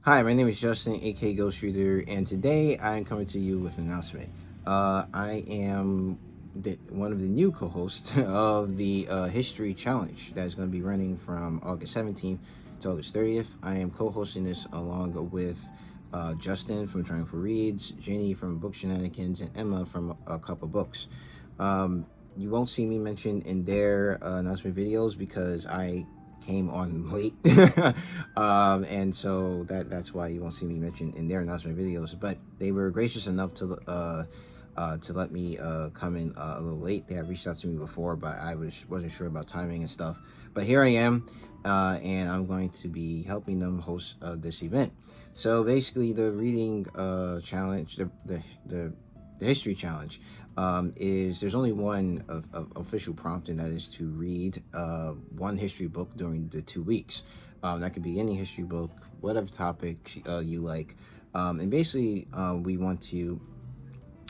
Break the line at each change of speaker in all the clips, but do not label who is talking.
Hi, my name is Justin, aka Ghost Reader, and today I am coming to you with an announcement. I am one of the new co-hosts of the History Challenge that is going to be running from August 17th to August 30th. I am co-hosting this along with Justin from Trying for Reads, Jenny from Book Shenanigans, and Emma from A Couple Books. You won't see me mentioned in their announcement videos because I came on late. And so that's why you won't see me mentioned in their announcement videos. But they were gracious enough to let me come in a little late. They had reached out to me before, but I wasn't sure about timing and stuff. But here I am, and I'm going to be helping them host this event. So basically, the reading challenge, the history challenge, is there's only one official prompt, and that is to read one history book during the 2 weeks. That could be any history book, whatever topic you like. And basically, we want to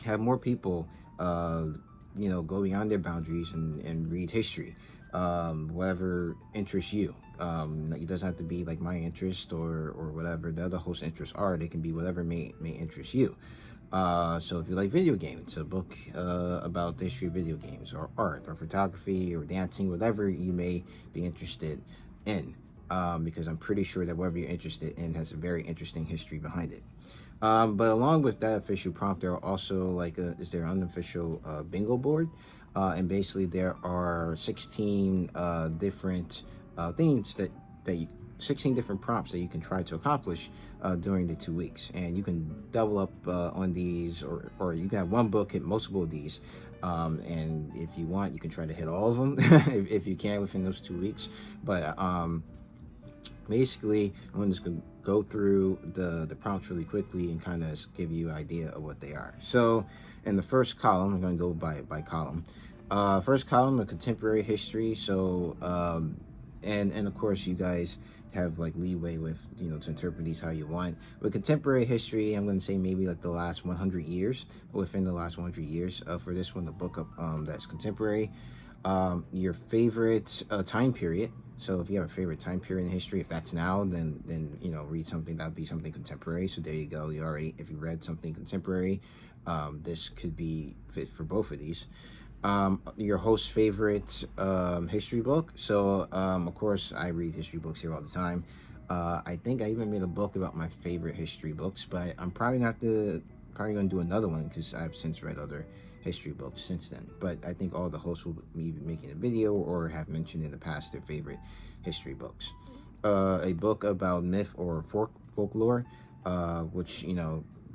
have more people, go beyond their boundaries and read history, whatever interests you. It doesn't have to be like my interest or whatever the other host interests are. They can be whatever may interest you. So if you like video games, a book about the history of video games, or art, or photography, or dancing, whatever you may be interested in, because I'm pretty sure that whatever you're interested in has a very interesting history behind it. But along with that official prompt, there are also is there an unofficial bingo board, and basically there are 16 different things that 16 different prompts that you can try to accomplish during the 2 weeks, and you can double up on these, or you can have one book hit multiple of these, and if you want, you can try to hit all of them if you can within those 2 weeks. But basically, I'm just going to go through the prompts really quickly and kind of give you an idea of what they are. So in the first column, I'm going to go by column. First column, a contemporary history. So and of course, you guys have like leeway with to interpret these how you want. With contemporary history, I'm going to say maybe like the last 100 years, within the last 100 years. For this one, the book that's contemporary. Your favorite time period. So if you have a favorite time period in history, if that's now, then read something that would be something contemporary. So there you go. If you read something contemporary, this could be fit for both of these. Your host's favorite history book. So of course, I read history books here all the time. I think I even made a book about my favorite history books, but I'm probably going to do another one because I've since read other history books since then. But I think all the hosts will be making a video or have mentioned in the past their favorite history books. A book about myth or folklore, which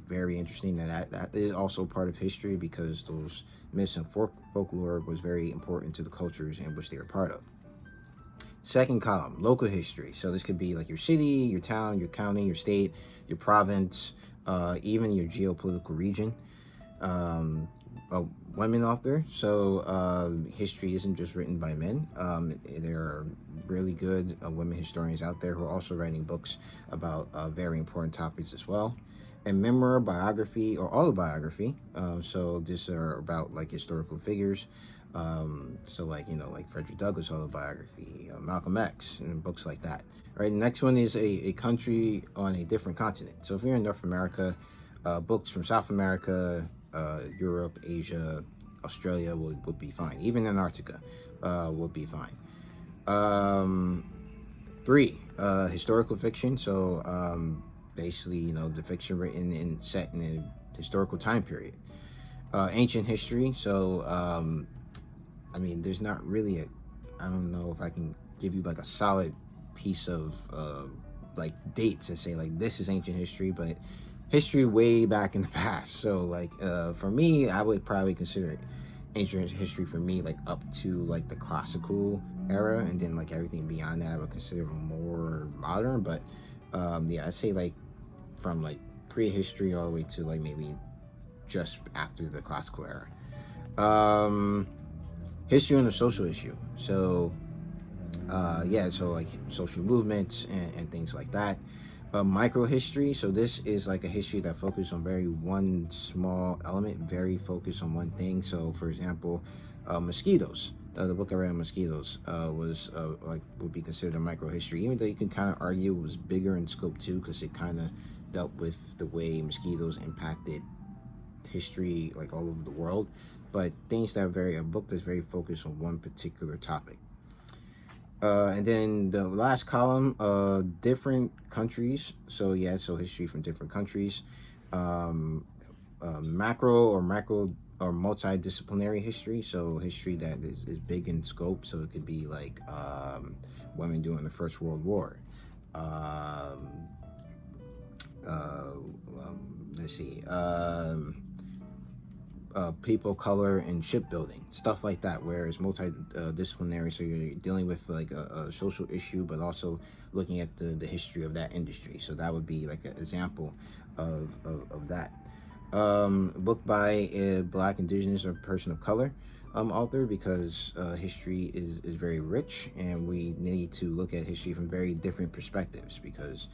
very interesting. That is also part of history, because those myths and folklore was very important to the cultures in which they were part of. Second column, local history. So this could be like your city, your town, your county, your state, your province, even your geopolitical region. A women author. So history isn't just written by men. There are really good women historians out there who are also writing books about very important topics as well. And memoir, biography, or autobiography. So these are about like historical figures. So like Frederick Douglass autobiography, Malcolm X, and books like that. All right. The next one is a country on a different continent. So if you're in North America, books from South America, Europe, Asia, Australia would be fine. Even Antarctica would be fine. 3, historical fiction. So basically, the fiction written and set in a historical time period. Ancient history. So there's not really I don't know if I can give you like a solid piece of like dates and say like this is ancient history, but history way back in the past. So for me, I would probably consider ancient history for me like up to like the classical era, and then like everything beyond that I would consider more modern. But I'd say like from like prehistory all the way to like maybe just after the classical era. History on a social issue. So so like social movements and things like that. Micro history. So this is like a history that focuses on one small element, very focused on one thing. So for example, mosquitoes. the book I read on mosquitoes was like would be considered a micro history, even though you can kind of argue it was bigger in scope too, because it kind of dealt with the way mosquitoes impacted history like all over the world, but things that are a book that's very focused on one particular topic. And then the last column, different countries. So yeah, so history from different countries. Macro or multidisciplinary history. So history that is big in scope. So it could be like women during the First World War. Let's see. People of color in shipbuilding, stuff like that, where it's multidisciplinary, so you're dealing with like a social issue, but also looking at the history of that industry. So that would be like an example of that. A book by a Black, Indigenous, or person of color author, because history is very rich, and we need to look at history from very different perspectives, because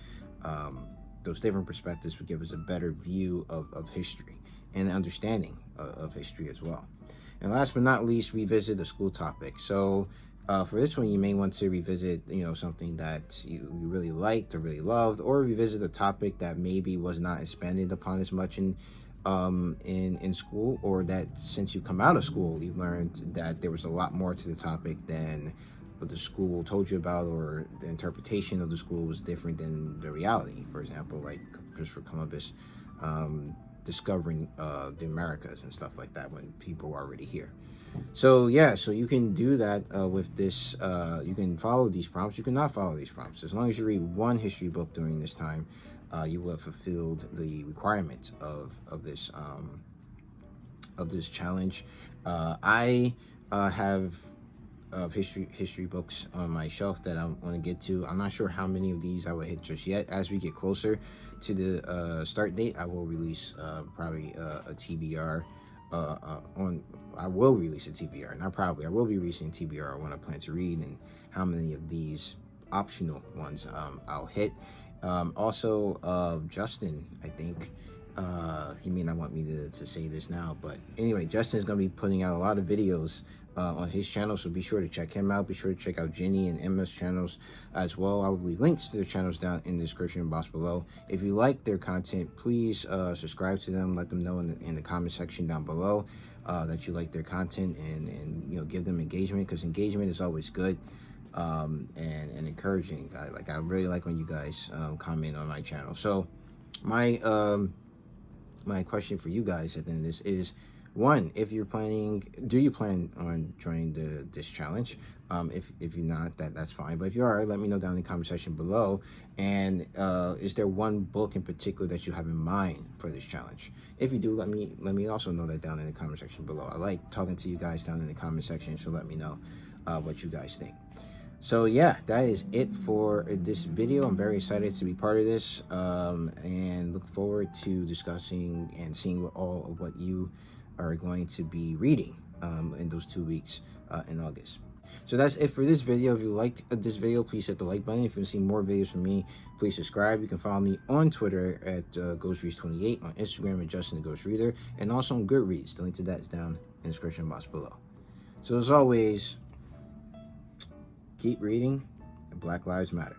those different perspectives would give us a better view of history and understanding of history as well. And last but not least, revisit the school topic. So for this one, you may want to revisit, something that you really liked or really loved, or revisit a topic that maybe was not expanded upon as much in school, or that since you come out of school, you learned that there was a lot more to the topic than what the school told you about, or the interpretation of the school was different than the reality. For example, like Christopher Columbus discovering the Americas and stuff like that when people were already here. So yeah, so you can do that with this. You can follow these prompts. You cannot follow these prompts. As long as you read one history book during this time, you will have fulfilled the requirement of this challenge. I have history books on my shelf that I want to get to. I'm not sure how many of these I will hit just yet. As we get closer to the start date, I will release probably a TBR I will release a TBR. Not probably, I will be releasing TBR when I plan to read, and how many of these optional ones I'll hit. Also, Justin, I think, he may not want me to say this now, but anyway, Justin's going to be putting out a lot of videos on his channel, so be sure to check him out. Be sure to check out Jenny and Emma's channels as well. I will leave links to their channels down in the description box below. If you like their content, please subscribe to them. Let them know in the comment section down below that you like their content, and give them engagement, because engagement is always good and encouraging. I really like when you guys comment on my channel. So my question for you guys at the end of this is, one, if you're do you plan on joining this challenge? If you're not, that's fine. But if you are, let me know down in the comment section below. And is there one book in particular that you have in mind for this challenge? If you do, let me also know that down in the comment section below. I like talking to you guys down in the comment section, so let me know what you guys think. So yeah, that is it for this video. I'm very excited to be part of this, and look forward to discussing and seeing what you are going to be reading in those 2 weeks in August. So that's it for this video. If you liked this video, please hit the like button. If you want to see more videos from me, please subscribe. You can follow me on Twitter at GhostReads28, on Instagram at Justin the Ghost Reader, and also on Goodreads. The link to that is down in the description box below. So as always, keep reading, and Black Lives Matter.